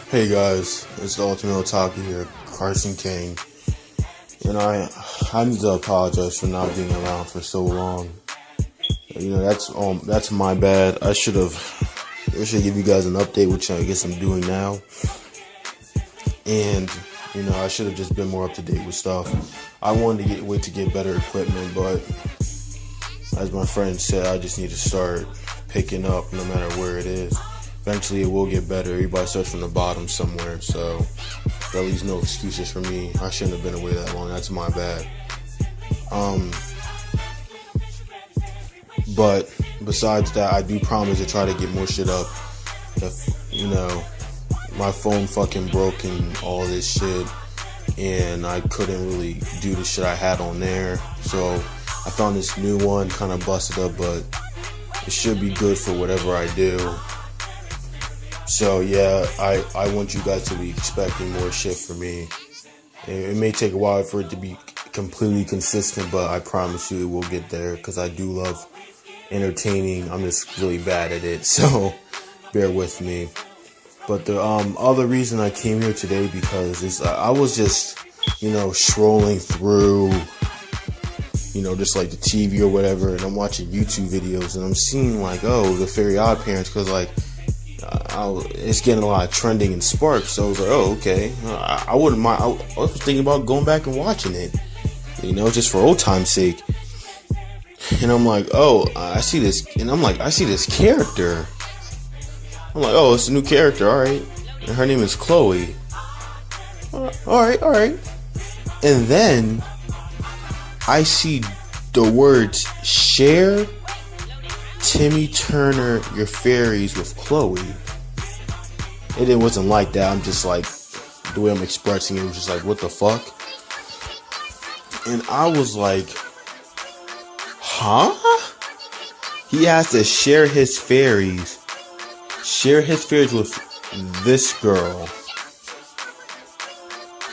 Hey guys, it's the Ultimate Otaku here, Carson King. And I need to apologize for not being around for so long. That's my bad. I should give you guys an update, which I guess I'm doing now. And I should have just been more up to date with stuff. I wanted to get better equipment, but as my friend said, I just need to start picking up no matter where it is. Eventually it will get better. Everybody starts from the bottom somewhere, so that leaves no excuses for me. I shouldn't have been away that long. That's my bad. But besides that, I do promise to try to get more shit up. My phone fucking broke and all this shit, and I couldn't really do the shit I had on there. So I found this new one, kind of busted up, but it should be good for whatever I do. So yeah, I want you guys to be expecting more shit from me. It may take a while for it to be completely consistent, but I promise you it will get there, because I do love entertaining. I'm just really bad at it, so bear with me. But the other reason I came here today, because I was just strolling through just like the TV or whatever, and I'm watching YouTube videos, and I'm seeing like, oh, the Fairy Odd Parents, because like it's getting a lot of trending and sparks. So I was like, oh, okay, I wouldn't mind. I was thinking about going back and watching it, just for old time's sake. And I'm like, oh, I see this, and I'm like, I see this character. I'm like, oh, it's a new character, all right. And her name is Chloe. All right. And then I see the words, share Timmy Turner your fairies with Chloe. It wasn't like that. I'm just like, the way I'm expressing it was just like, what the fuck? And I was like, huh? He has to share his fairies with this girl.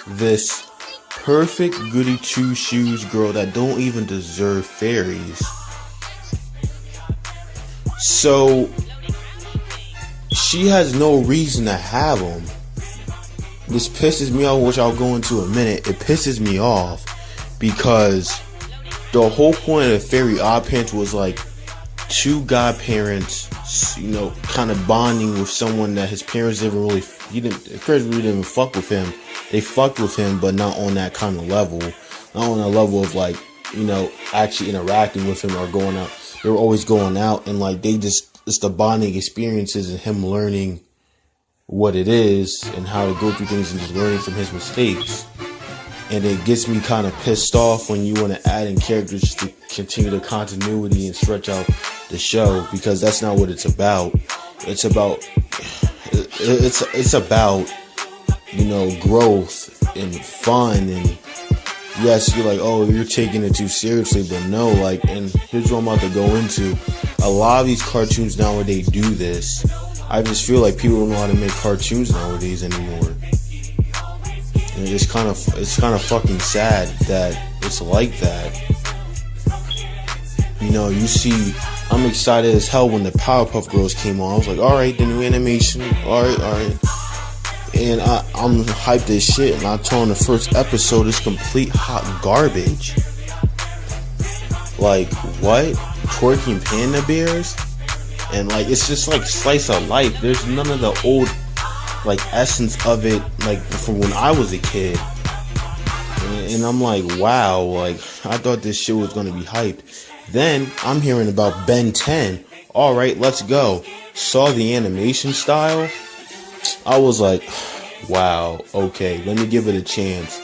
This perfect goody two shoes girl that don't even deserve fairies. So she has no reason to have them. This pisses me off, which I'll go into in a minute. It pisses me off because the whole point of Fairy Odd Parents was like two godparents, kind of bonding with someone that his parents his parents really didn't even fuck with him. They fucked with him, but not on that kind of level. Not on a level of like, actually interacting with him or going out. They were always going out, and like it's the bonding experiences and him learning what it is and how to go through things and just learning from his mistakes. And it gets me kind of pissed off when you want to add in characters to continue the continuity and stretch out the show, because that's not what it's about. It's about growth and fun. And yes, you're like, oh, you're taking it too seriously, but no, like, and here's what I'm about to go into. A lot of these cartoons nowadays do this. I just feel like people don't know how to make cartoons nowadays anymore. And it's kind of fucking sad that it's like that. You see, I'm excited as hell when the Powerpuff Girls came on. I was like, alright, the new animation, alright. And I'm hyped as shit, and I told on the first episode is complete hot garbage. Like, what? Twerking panda bears? And like, it's just like slice of life. There's none of the old like essence of it, like from when I was a kid. And I'm like, wow, like I thought this shit was gonna be hyped. Then I'm hearing about Ben 10. Alright, let's go. Saw the animation style. I was like, wow, okay, let me give it a chance.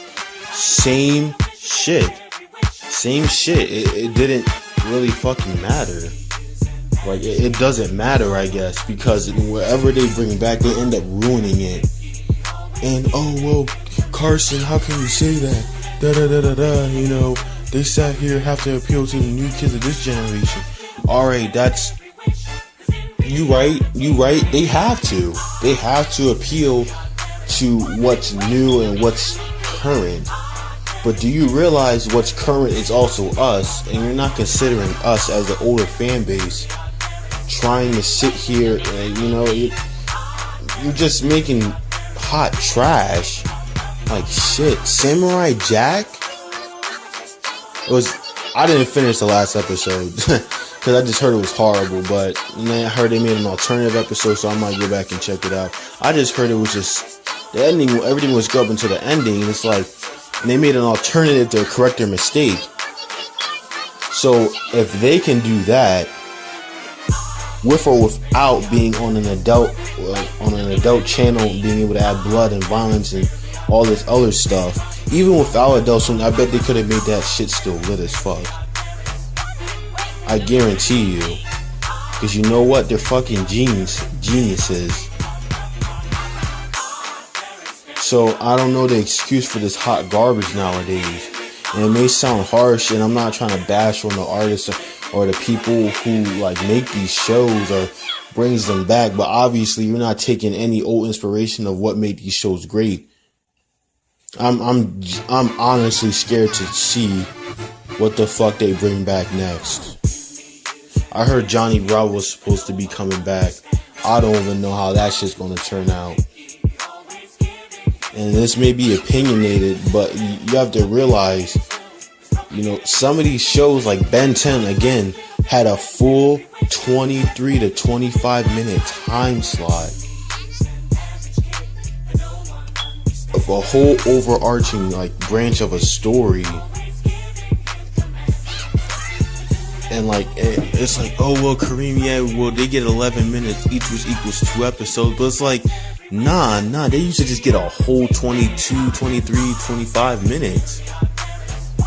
Same shit. It didn't really fucking matter. Like, it doesn't matter, I guess, because wherever they bring back, they end up ruining it. And, oh, well, Carson, how can you say that? They sat here, have to appeal to the new kids of this generation. Alright, you right, they have to appeal to what's new and what's current. But do you realize what's current is also us, and you're not considering us as the older fan base trying to sit here and, you're just making hot trash. Like shit. Samurai Jack? I didn't finish the last episode because I just heard it was horrible, but I heard they made an alternative episode, so I might go back and check it out. I just heard it was just the ending, everything was good up until the ending. It's like they made an alternative to correct their mistake. So if they can do that with or without being on an adult channel, being able to add blood and violence and all this other stuff, even without adults, I bet they could have made that shit still lit as fuck. I guarantee you. Because you know what? They're fucking geniuses. So I don't know the excuse for this hot garbage nowadays. And it may sound harsh, and I'm not trying to bash on the artists or the people who like make these shows or brings them back, but obviously you're not taking any old inspiration of what made these shows great. I'm honestly scared to see what the fuck they bring back next. I heard Johnny Bravo was supposed to be coming back. I don't even know how that shit's gonna turn out. And this may be opinionated, but you have to realize, you know, some of these shows like Ben 10 again had a full 23 to 25 minute time slot of a whole overarching like branch of a story. And like it's like, oh well, Kareem, yeah, well they get 11 minutes each, which equals 2 episodes, but it's like nah, they used to just get a whole 22, 23, 25 minutes.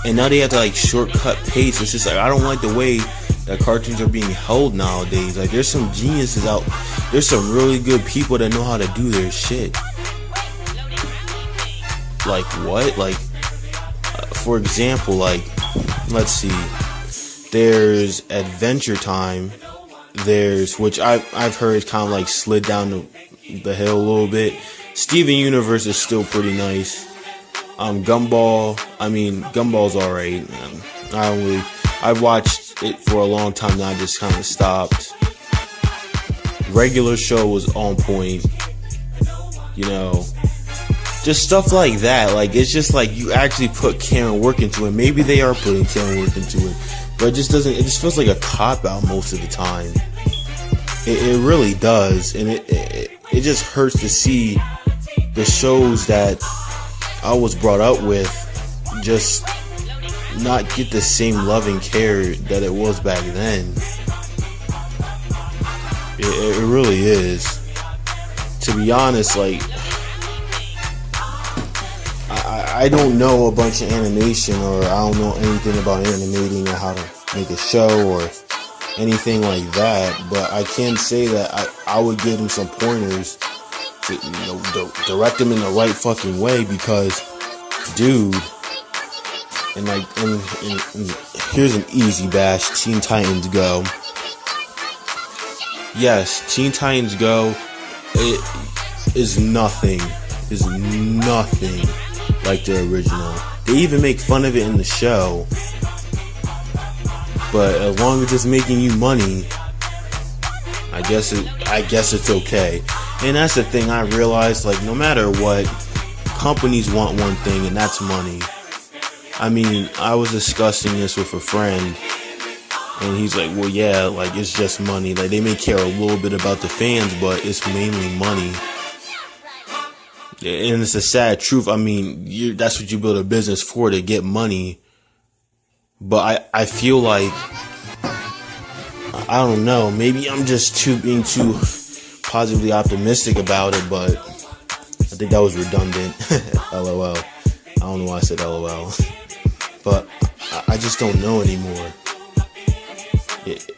And now they have to like shortcut pace. It's just like, I don't like the way that cartoons are being held nowadays. Like there's some geniuses out, there's some really good people that know how to do their shit. Like what? Like for example, like let's see, there's Adventure Time. There's, which I've heard is kind of like slid down the hill a little bit. Steven Universe is still pretty nice. Gumball's alright. I've watched it for a long time now. I just kind of stopped. Regular Show was on point. You know, just stuff like that. Like it's just like you actually put care and work into it. Maybe they are putting care and work into it, but it just doesn't. It just feels like a cop out most of the time. It really does, and it just hurts to see the shows that I was brought up with just not get the same love and care that it was back then. It really is. To be honest, like I don't know a bunch of animation, or I don't know anything about animating or how to make a show or anything like that, but I can say that I would give them some pointers to, you know, direct them in the right fucking way, because dude, and here's an easy bash: Teen Titans Go. Yes, Teen Titans Go, it is nothing like the original. They even make fun of it in the show, but as long as it's making you money, I guess it's okay. And that's the thing I realized, like no matter what, companies want one thing, and that's money. I mean, I was discussing this with a friend, and he's like, well yeah, like it's just money. Like they may care a little bit about the fans, but it's mainly money. And it's a sad truth. I mean, that's what you build a business for, to get money. But I feel like, I don't know, maybe I'm just being too positively optimistic about it, but I think that was redundant. LOL. I don't know why I said LOL. But I just don't know anymore. It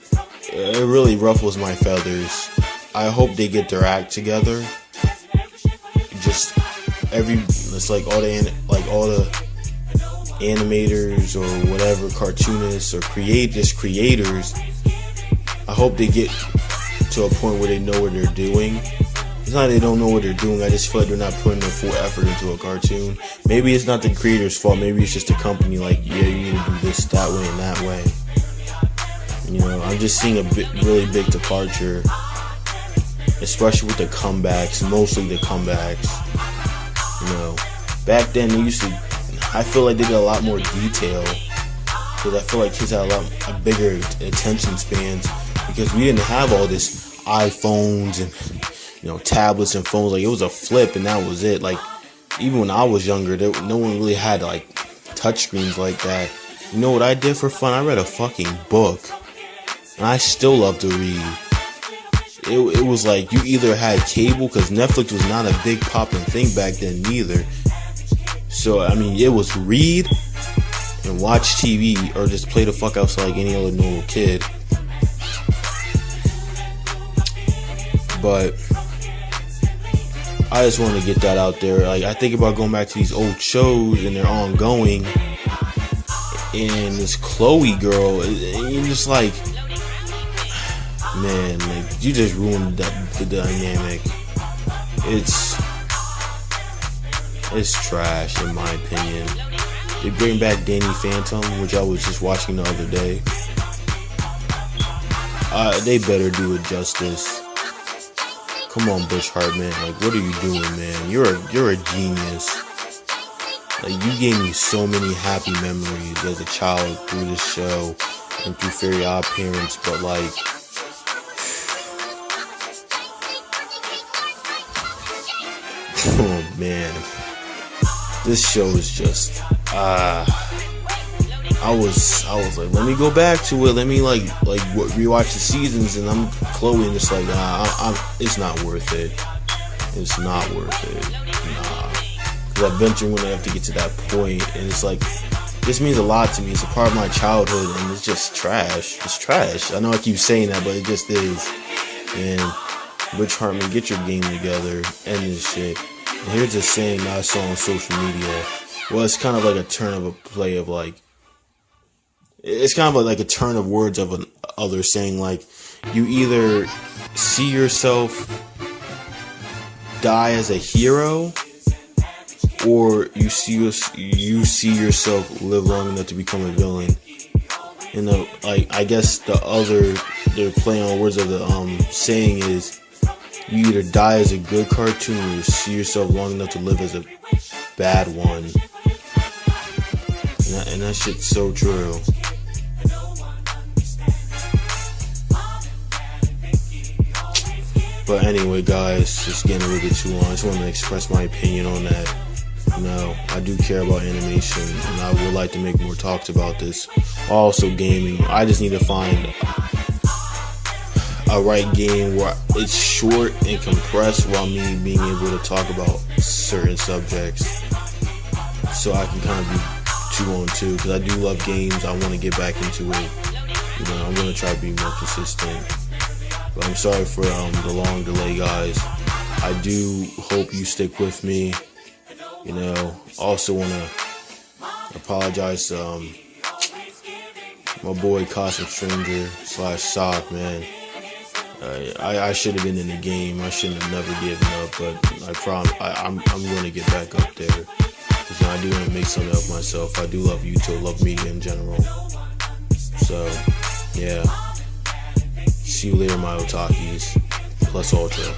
really ruffles my feathers. I hope they get their act together. Just it's like all the animators or whatever, cartoonists or creators, I hope they get to a point where they know what they're doing. It's not they don't know what they're doing, I just feel like they're not putting their full effort into a cartoon. Maybe it's not the creator's fault, maybe it's just a company like, yeah, you need to do this that way and that way. You know, I'm just seeing a really big departure, especially with the comebacks, mostly the comebacks. You know, back then they used to. I feel like they did a lot more detail because I feel like kids had a bigger attention spans because we didn't have all this iPhones and tablets and phones. Like it was a flip and that was it. Like even when I was younger, no one really had like touchscreens like that. You know what I did for fun? I read a fucking book, and I still love to read. It was like you either had cable because Netflix was not a big popping thing back then neither. So I mean, it was read and watch TV or just play the fuck outside like any other normal kid. But I just want to get that out there. Like I think about going back to these old shows and they're ongoing, and this Chloe girl, and you're just like, man, like you just ruined the dynamic. It's trash in my opinion. They bring back Danny Phantom, which I was just watching the other day. They better do it justice. Come on, Butch Hartman. Like, what are you doing, man? You're a genius. Like, you gave me so many happy memories as a child through this show and through Fairly Odd Parents, but like, oh man, this show is just, I was like, let me go back to it. Let me like rewatch the seasons, and I'm Chloe, and it's like, it's not worth it. It's not worth it. Nah, because eventually when I have to get to that point, and it's like, this means a lot to me. It's a part of my childhood, and it's just trash. It's trash. I know I keep saying that, but it just is. And Butch Hartman, get your game together. End this shit. And here's a saying that I saw on social media. Well, it's kind of like a turn of a play of like, it's kind of like a turn of words of other saying, like, you either see yourself die as a hero, or you see yourself live long enough to become a villain. And I guess the play on words of the saying is, you either die as a good cartoon, or you see yourself long enough to live as a bad one. And that shit's so true. But anyway, guys, it's getting a little bit too long. I just want to express my opinion on that. I do care about animation, and I would like to make more talks about this. Also, gaming. I just need to find a right game where it's short and compressed while me being able to talk about certain subjects, so I can kind of be 2 on 2, because I do love games. I want to get back into it. I'm going to try to be more consistent. But I'm sorry for the long delay, guys. I do hope you stick with me. Also want to apologize to my boy Cosmic Stranger / Sock, man. I should have been in the game. I shouldn't have never given up, but I promise I'm going to get back up there. Because I do want to make something of myself. I do love YouTube, love media in general. So, yeah. See you later, my otakis. Plus Ultra.